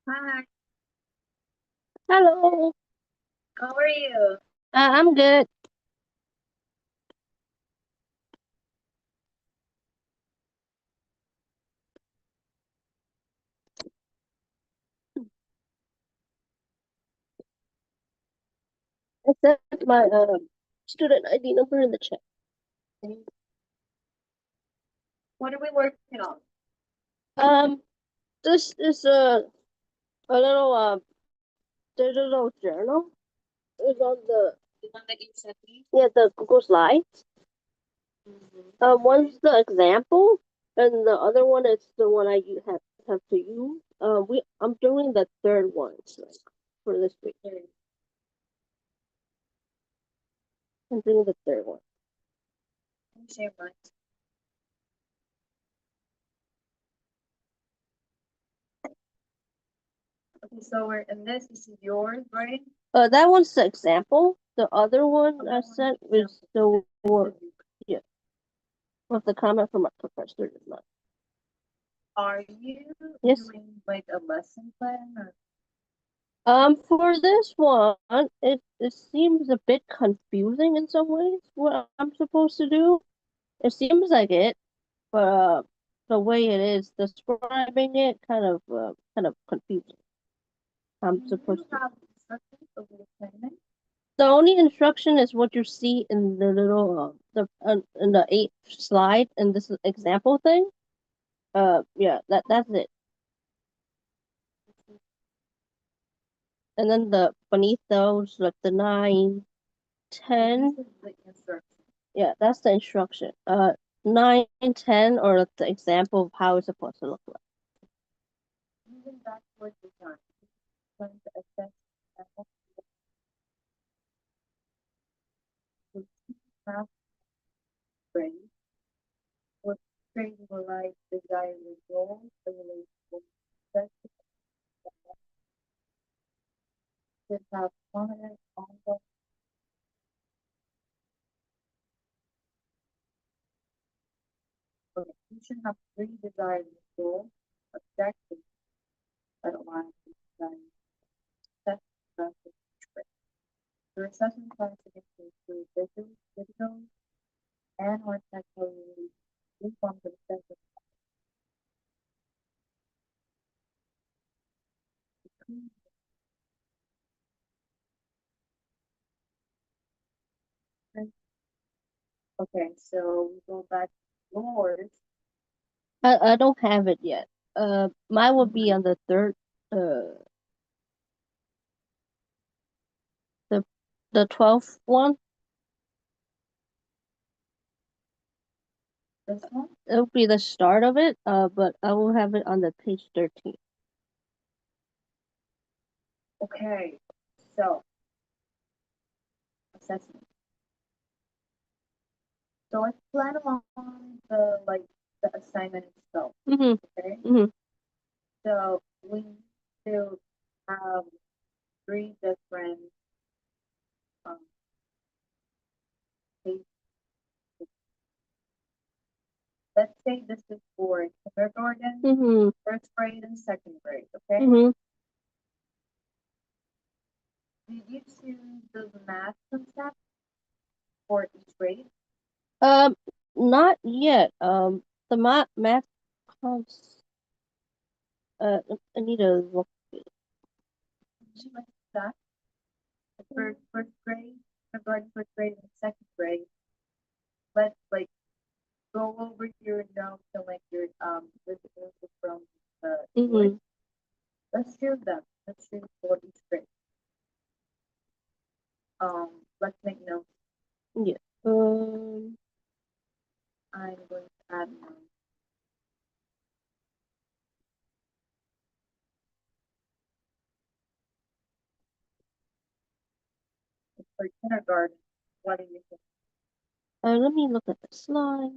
Hi, Hello. how are you? I'm good. I sent my student ID number in the chat. What are we working on? Um, this is a little digital journal. It's on the The one that you sent me? the Google Slides. One's the example, and the other one is the one have to use. I'm doing the third one for this week. I'm doing the third one. Let me share mine. Okay, so we're in this. This is yours, right? That one's the example. The other one I sent was the one, yeah, with the comment from my professor. Are you Yes. doing like a lesson plan or For this one, it seems a bit confusing in some ways what I'm supposed to do. It seems like it, but the way it is describing it kind of confusing. I'm do you supposed to. have instructions over the assignment? The only instruction is what you see in the little the in the eighth slide in this example thing. Yeah, that's it. And then the beneath those, like the 9, This 10. is the instruction. Yeah, that's the instruction. 9, 10, or the example of how it's supposed to look like. Using dashboard design, going to assess sample math grade, what grade will like desired results, the related steps that have prominent ongoing. Okay, you should have three desired results, objectives that align with design test process. The assessment classification include digital and or technical forms of assessment. Okay, so we go back to yours. I don't have it yet. Mine will be on the third, uh, the 12th one. This one? It'll be the start of it. But I will have it on the page 13. Okay, so assessment. So let's plan on the assignment itself. Mm-hmm. Okay, Mm-hmm. so we need to have three different um, pages. Let's say this is for kindergarten, Mm-hmm. first grade, and second grade. Okay, Mm-hmm. did you choose the math concept for each grade? Um, Not yet. The math cons. I need to look. Did you like that? The first grade, kindergarten, first grade, and second grade. Let's like go over your notes and like your visitors from the Mm-hmm. English. Let's choose them. Let's choose for each grade. Let's make notes. Yeah. Um. I'm going to add notes. For kindergarten, what do you think? Let me look at the slide.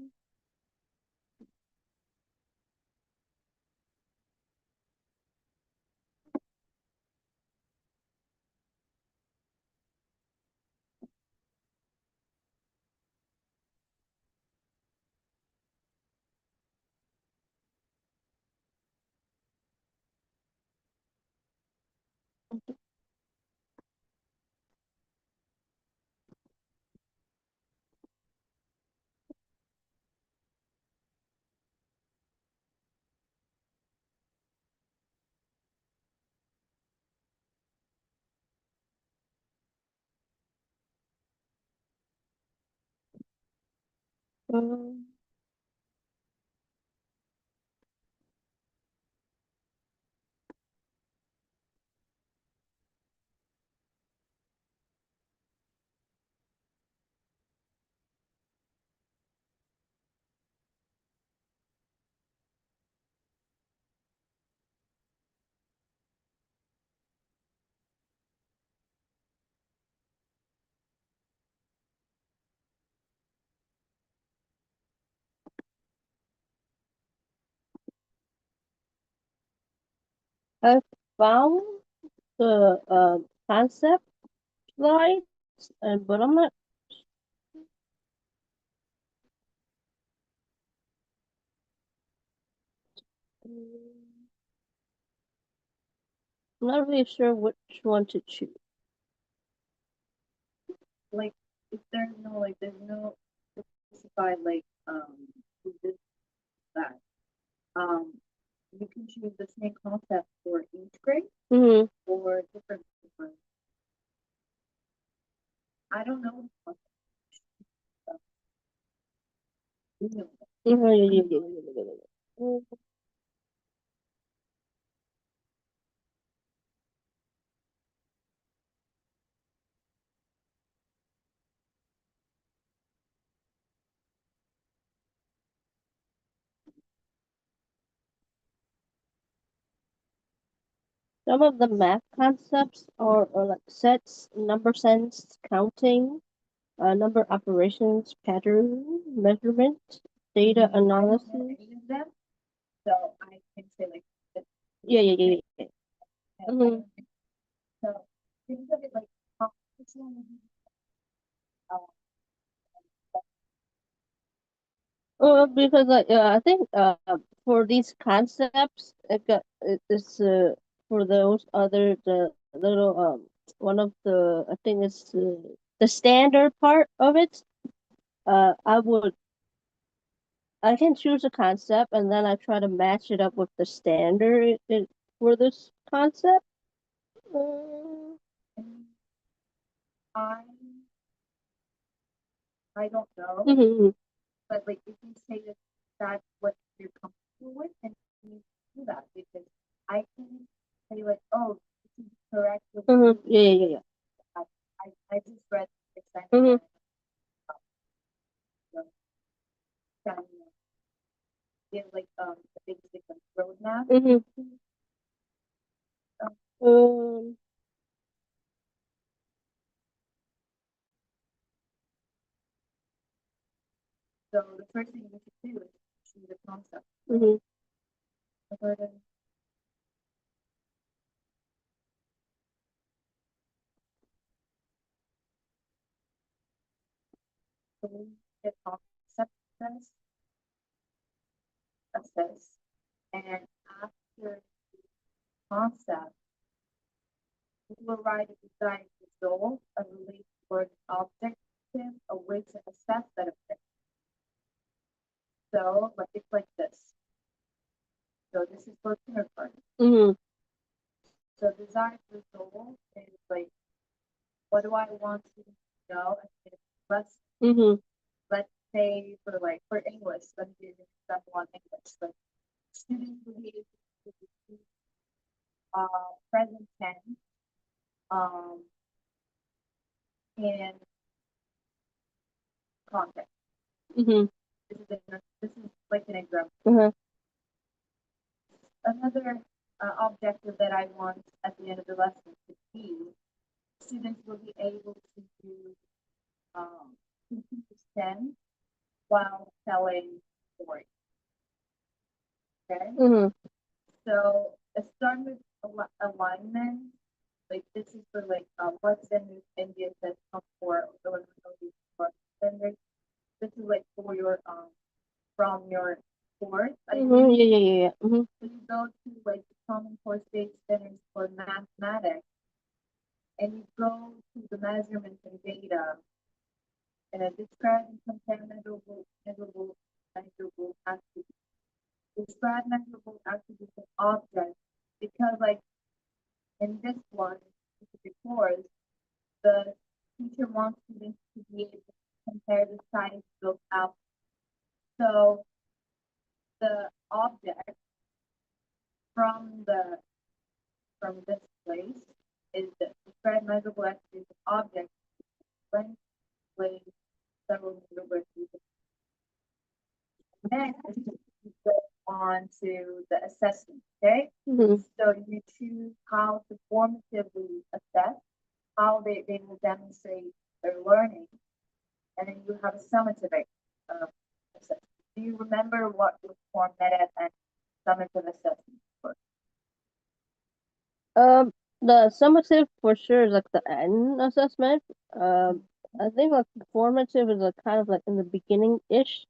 Um, I found the concept slides, and but I'm not really sure which one to choose. Like, if there's no specified, like, this, that, um, you can choose the same concept for each grade Mm-hmm. or different ones. I don't know what concept, you know. Mm-hmm. Yeah, yeah, yeah, yeah, yeah, yeah. Some of the math concepts are like sets, number sense, counting, number operations, pattern, measurement, data I don't know analysis. any of them, so I can say like, Yeah, yeah, yeah, yeah. Mm-hmm. so think of it like competition. Uh, Because I think for these concepts, it's for those other the little one of the I think it's the standard part of it. I can choose a concept and then I try to match it up with the standard for this concept. Uh, and I I don't know, mhm, but like if you say that that's what you're comfortable with, then you do that because I can say like, oh, this is correct with mhm. you. Yeah, yeah, yeah, I, I just read the yeah. sentence and kind of give like the basic like, roadmap. Mhm. Um, Um, so the first thing you should do is choose a concept. mhm, Other than the concept assess, and after concept, we will write a design result, a related word objective, a way to assess that objective. So, but it's like this. So this is for kindergarten. mhm, So design result is like, what do I want to know? And let's mhm, let's say for like for English, let me give you an example on English. Like students will be able to use present tense um, in context. mhm, This is like an example. mhm, Another objective that I want at the end of the lesson to be students will be able to use computer STEM while telling stories. Okay, mhm, so start with alignment. Like this is for like what standards India says come for standards. This is like for your from your course. mhm. Yeah, yeah, yeah, yeah. Mhm, So you go to like the common core state standards for mathematics and you go to the measurements and data and describe and compare measurable attributes. Describe measurable attributes of objects because like in this one, specific course, the teacher wants students to be able to compare the size of apples. So the object from the from this place is the describe measurable attributes of object when displaying several measurable. Next, we go on to the assessment, okay? Mm-hmm. So you choose how to formatively assess, how they will demonstrate their learning, and then you have a summative assessment. Do you remember what was formative and summative assessment were? The summative for sure is like the end assessment. I think like the formative is like kind of like in the beginning-ish,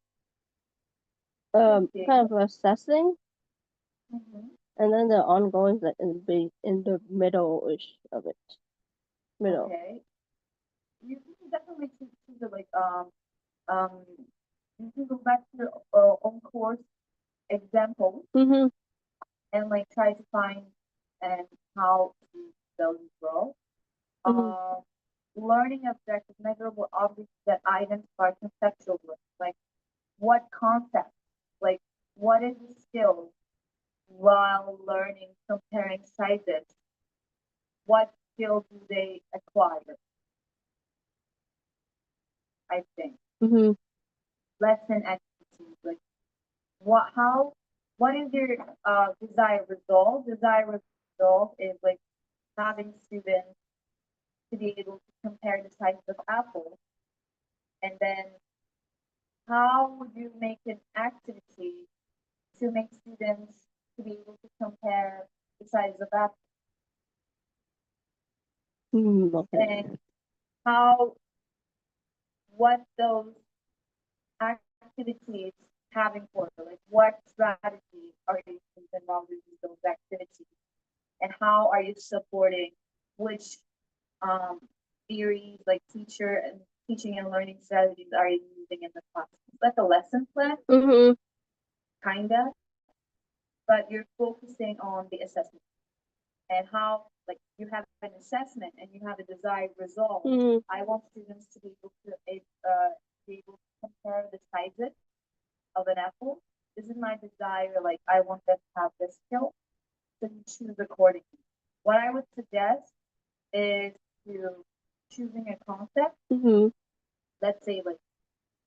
Okay. kind of assessing, Mm-hmm. and then the ongoing is like in the middle-ish of it. Middle. Okay. You can definitely choose it um you can go back to your own course examples Mm-hmm. and like try to find and how to those grow. Mm-hmm. Learning objective measurable objects that identify conceptual growth, like what concept, like what is the skill while learning comparing sizes, what skill do they acquire, I think. Mm-hmm. Lesson activities, like what is your desired result? Desired result is like having students to be able to compare the sizes of apples, and then how would you make an activity to make students to be able to compare the size of apples? Mm-hmm. Okay. And how what those activities having for like what strategies are you involved in those activities, and how are you supporting which um, theories like teaching and learning strategies are you using in the class? It's like a lesson plan, Mm-hmm. kinda, but you're focusing on the assessment and how like you have an assessment and you have a desired result. Mm-hmm. I want students to be able to compare the sizes of an apple. This is my desire. Like I want them to have this skill, so you choose accordingly. What I would suggest is to choosing a concept. Mm-hmm. Let's say like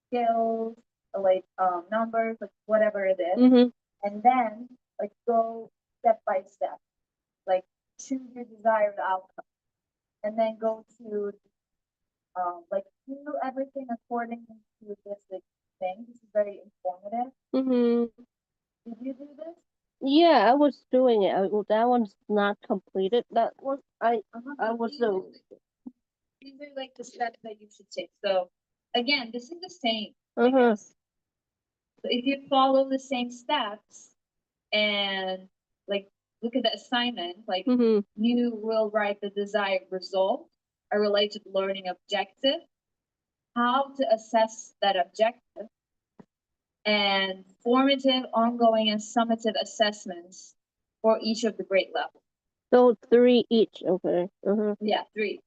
skills, like numbers, like whatever it is, Mm-hmm. and then like go step by step. Like choose your desired outcome, and then go to like do everything according to this like, thing. This is very informative. Mm-hmm. Did you do this? Yeah, I was doing it. That one's not completed. That one, I was These so. these are like the steps that you should take. So again, this is the same, I Uh-huh. guess. So if you follow the same steps and like look at the assignment, like Mm-hmm. you will write the desired result, a related learning objective, how to assess that objective, and formative, ongoing, and summative assessments for each of the grade levels. So three each. Okay. Uh-huh. Yeah, three.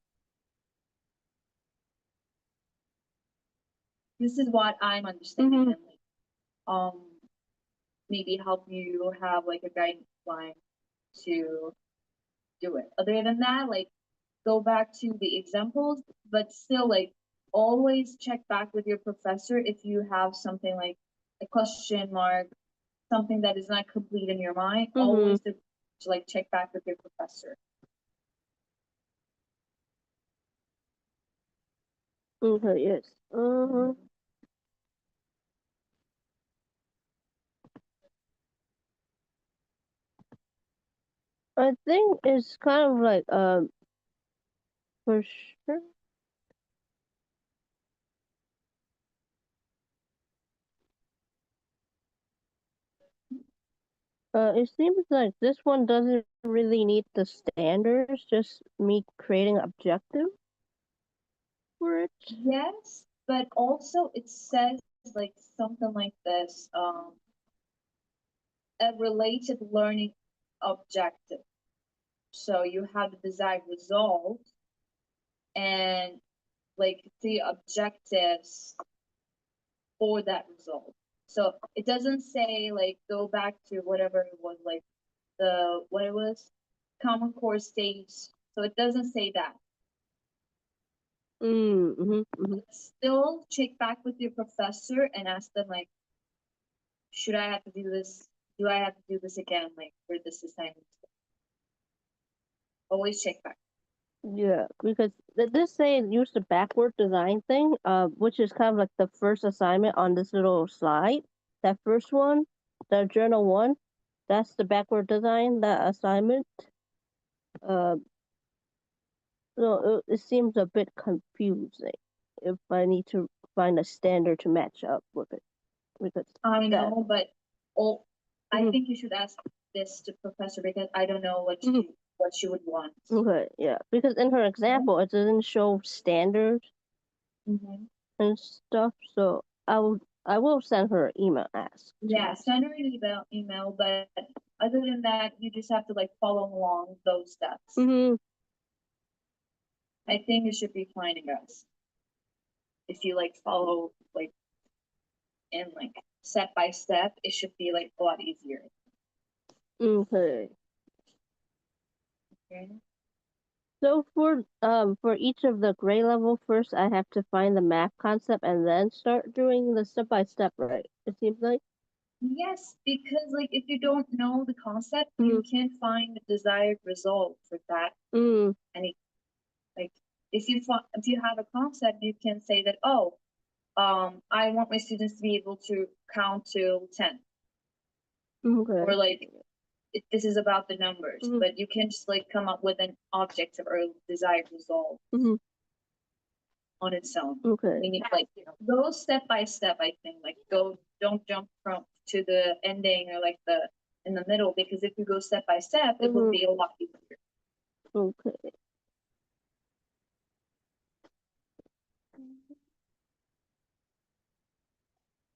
This is what I'm understanding, Mm-hmm. and like, maybe help you have like a guideline to do it. Other than that, like go back to the examples, but still like always check back with your professor if you have something like a question mark, something that is not complete in your mind. Mm-hmm. Always to like check back with your professor. Okay. Yes. Uh-huh. I think it's kind of like for sure. It seems like this one doesn't really need the standards, just me creating objective for it. Yes, but also it says like something like this, a related learning objective. So you have the desired result and like the objectives for that result. So it doesn't say like go back to whatever it was like what it was, Common Core stage. So it doesn't say that. Still check back with your professor and ask them like, should I have to do this? Do I have to do this again, like for this assignment? Always check back. Yeah, because this saying use the backward design thing, which is kind of like the first assignment on this little slide. That first one, the journal one, that's the backward design, that assignment. Uh, so it seems a bit confusing if I need to find a standard to match up with it. Because I that, know, but I Mhm. think you should ask this to professor because I don't know what she would want. Okay, yeah, because in her example, it doesn't show standards and stuff, so I will send her an email ask. Yeah, send her an email, but other than that, you just have to like follow along those steps. I think it should be fine, guys. If you like follow like in like step by step, it should be like a lot easier. Okay. Okay. So for each of the grade level, first I have to find the math concept and then start doing the step by step, right? It seems like. Yes, because like if you don't know the concept, you can't find the desired result for that. And like if you have a concept, you can say that, oh, I want my students to be able to count to 10. Okay. Or like this is about the numbers, but you can just like come up with an objective or desired result on its own. Okay. We need like go step by step. I think like don't jump from to the ending or like the in the middle, because if you go step by step, it will be a lot easier. Okay.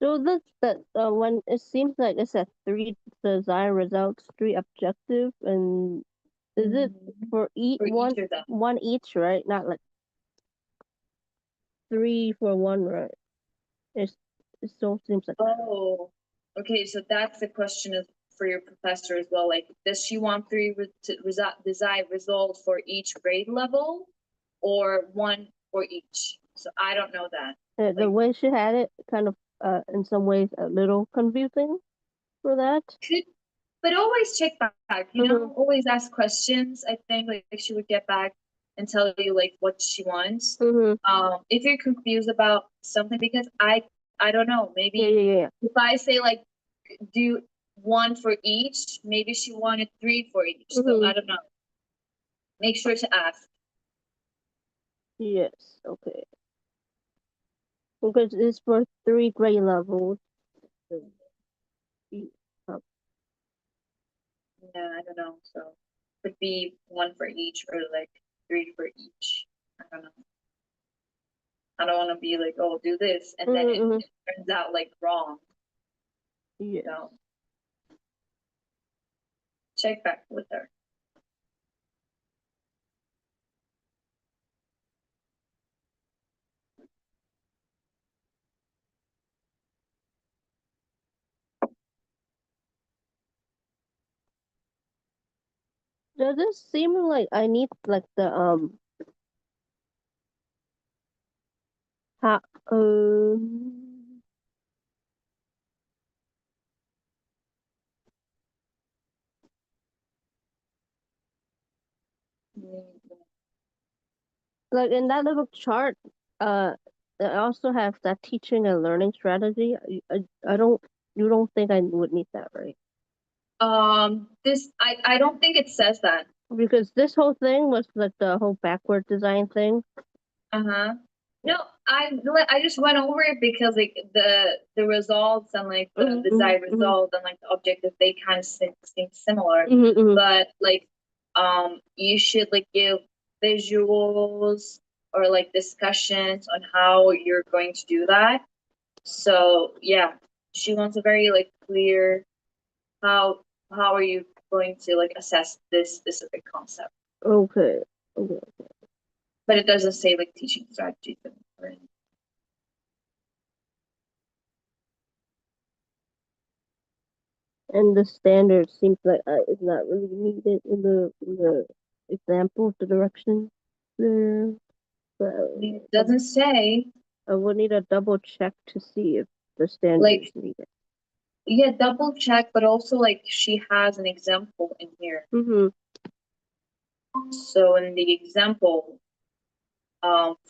So that when it seems like it's a 3 desired results, 3 objective, and is it for each For one each of them. one each, right? Not like 3 for one, right? It still seems like that. Oh, okay. So that's the question of for your professor as well. Like, does she want desired results for each grade level, or one for each? So I don't know that. The Like, way she had it, kind of in some ways a little confusing for that. could but always check back. You know, always ask questions. I think like she would get back and tell you like what she wants. If you're confused about something, because I don't know, maybe Yeah. if I say like do one for each, maybe she wanted 3 for each. So I don't know. Make sure to ask. Yes, okay. Because it's for 3 grade levels. Yeah, I don't know. So could be 1 for each or like 3 for each. I don't know. I don't want to be like, oh, do this, and then it turns out like wrong. Yeah. So check back with her. Does it seem like I need like the how like in that little chart, it also has that teaching and learning strategy. I don't, you don't think I would need that, right? I don't think it says that. Because this whole thing was like the whole backward design thing. No, I just went over it because like the results and like the desired result and like the objective, they kind of seem similar. But like you should like give visuals or like discussions on how you're going to do that. So yeah, she wants a very like clear how how are you going to like assess this specific concept. Okay. But it doesn't say like teaching strategies or anything. And the standard seems like it's not really needed in the example, the direction there. But It doesn't say. I would need a double check to see if the standard Like, is needed. yeah, double check, but also like she has an example in here. Mm-hmm. So in the example,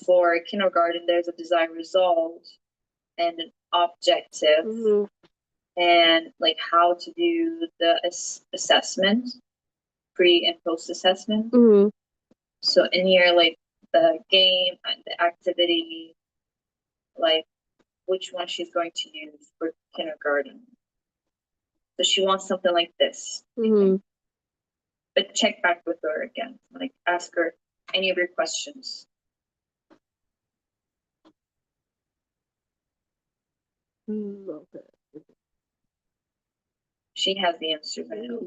for kindergarten, there's a desired result and an objective, Mm-hmm. and like how to do the assessment, pre and post assessment. Mm-hmm. So in here, like the game and the activity, like which one she's going to use for kindergarten. So she wants something like this. Mm-hmm. But check back with her again. Like ask her any of your questions. Okay. She has the answers. I know.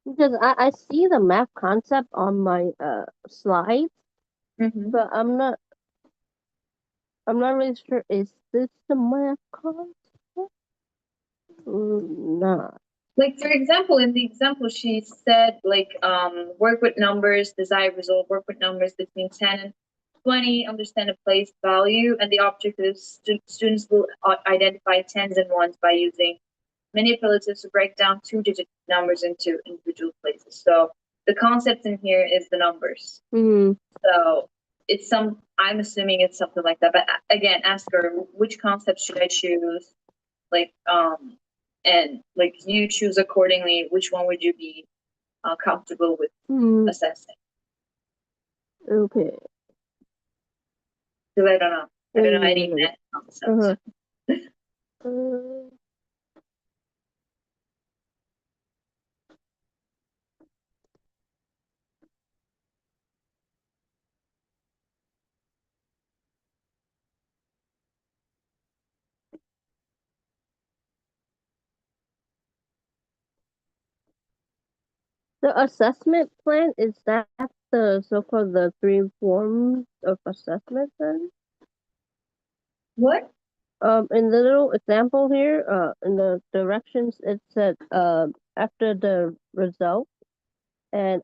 Because I see the math concept on my slides, but I'm not really sure. Is this the math concept? Nah. Like for example, in the example, she said like work with numbers, desired result, work with numbers between 10 and 20, understand a place value, and the objective students will identify tens and ones by using manipulatives to break down two-digit numbers into individual places. So the concept in here is the numbers. Mm-hmm. So it's I'm assuming it's something like that. But again, ask her which concept should I choose? Like and like you choose accordingly. Which one would you be comfortable with Mm-hmm. assessing? Okay. Because I don't know. I don't know any Yeah. math concepts. Uh, the assessment plan, is that the so-called the three forms of assessment then? What? In the little example here, in the directions, it said after the result and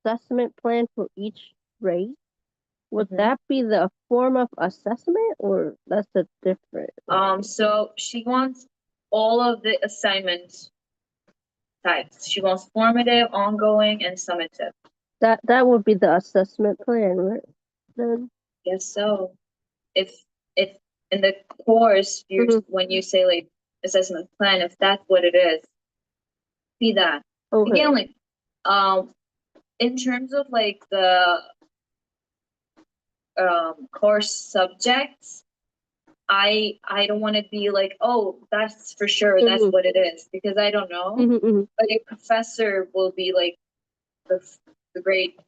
assessment plan for each grade. Would Mhm. that be the form of assessment, or that's a different? So she wants all of the assignment types. She wants formative, ongoing, and summative. That would be the assessment plan, right? Then. Yes, so if in the course you're Mhm. when you say like assessment plan, if that's what it is, be that. Okay. Again, like in terms of like the course subjects, I don't want to be like, oh, that's for sure, that's Mhm. what it is, because I don't know. Mhm. Mhm. But a professor will be like the the great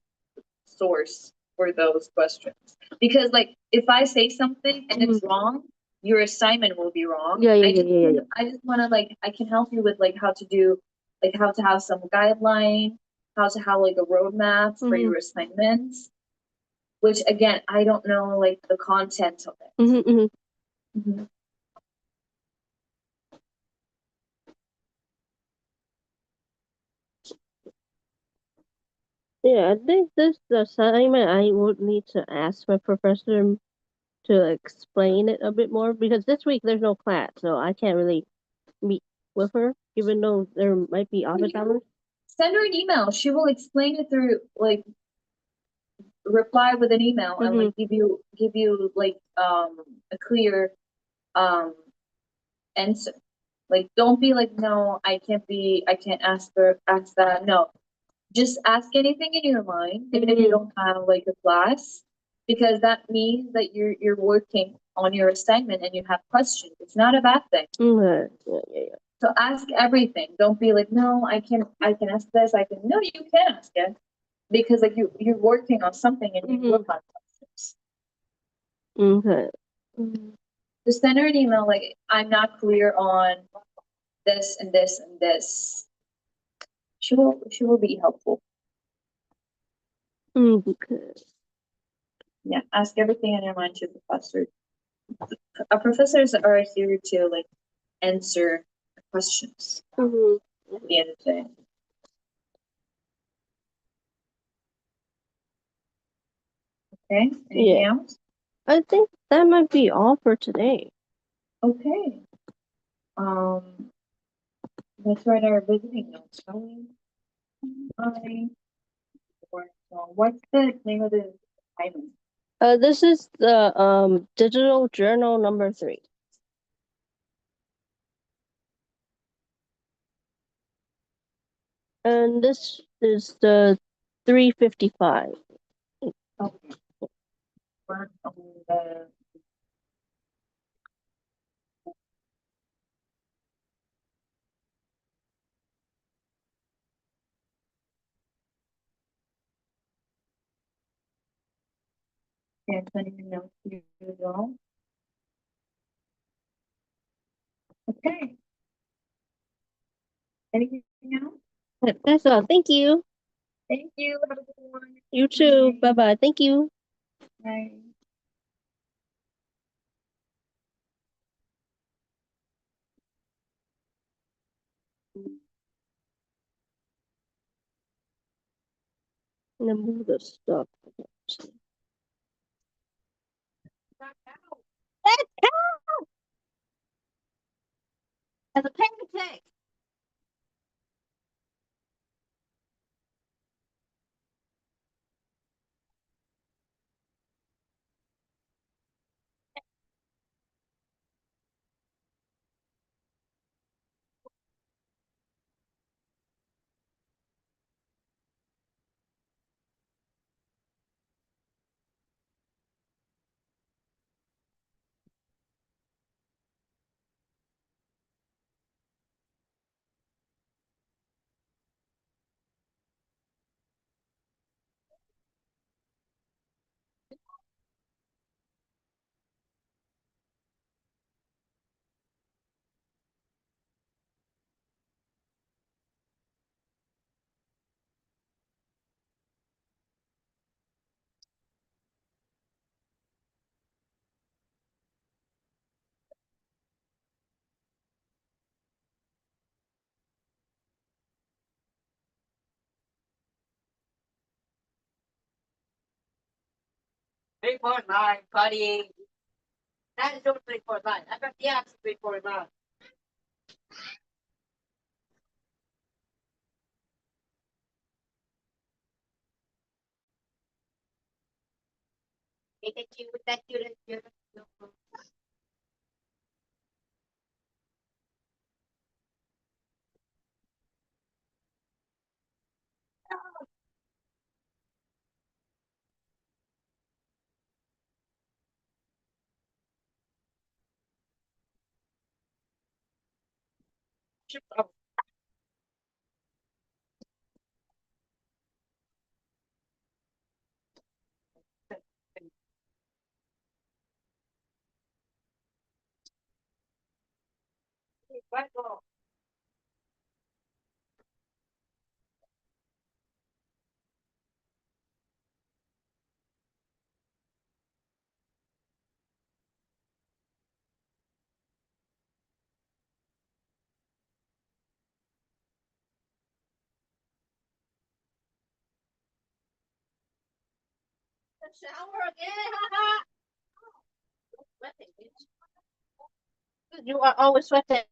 source for those questions. Because like if I say something and it's wrong, your assignment will be wrong. Yeah. Yeah. Yeah. Yeah. Yeah. I just want to like I can help you with like how to do like how to have some guideline, how to have like a roadmap for Mhm. your assignments. Which again, I don't know like the content of it. Mhm. Mhm. Mhm. Yeah, I think this assignment I would need to ask my professor to explain it a bit more because this week there's no class, so I can't really meet with her, even though there might be office hours. Send her an email. She will explain it through like reply with an email and like give you like a clear um answer. Like don't be like, no, I can't ask that. No. Just ask anything in your mind, even if you don't have like a class, because that means that you're working on your assignment and you have questions. It's not a bad thing. Okay. Yeah, yeah, yeah. So ask everything. Don't be like, no, I can ask this, I can no, you can ask it. Because like you're working on something and you will have questions. Okay. Just send her an email like I'm not clear on this and this and this. She will be helpful. Okay. Yeah, ask everything in your mind to the professor. Professors are here to like answer questions at the end of the day. Okay, anything Yeah. else? I think that might be all for today. Okay. Um, let's write our visiting notes, shall we? Bye. What's the name of the assignment? This is the digital journal number 3. And this is the 355. Okay. Work on the and sending a note to you as well. Okay. Anything else? That's all. Thank you. Thank you. Have a good one. You too. Bye. Bye-bye. Thank you. Bye. And then move the stuff. Let's go! As a pancake. Three, 4, 9, buddy. That is over 3, 4, 9. I got the axe 3, 4, 9. Take it to with that student. Shower again, haha. Sweating, bitch. You are always sweating.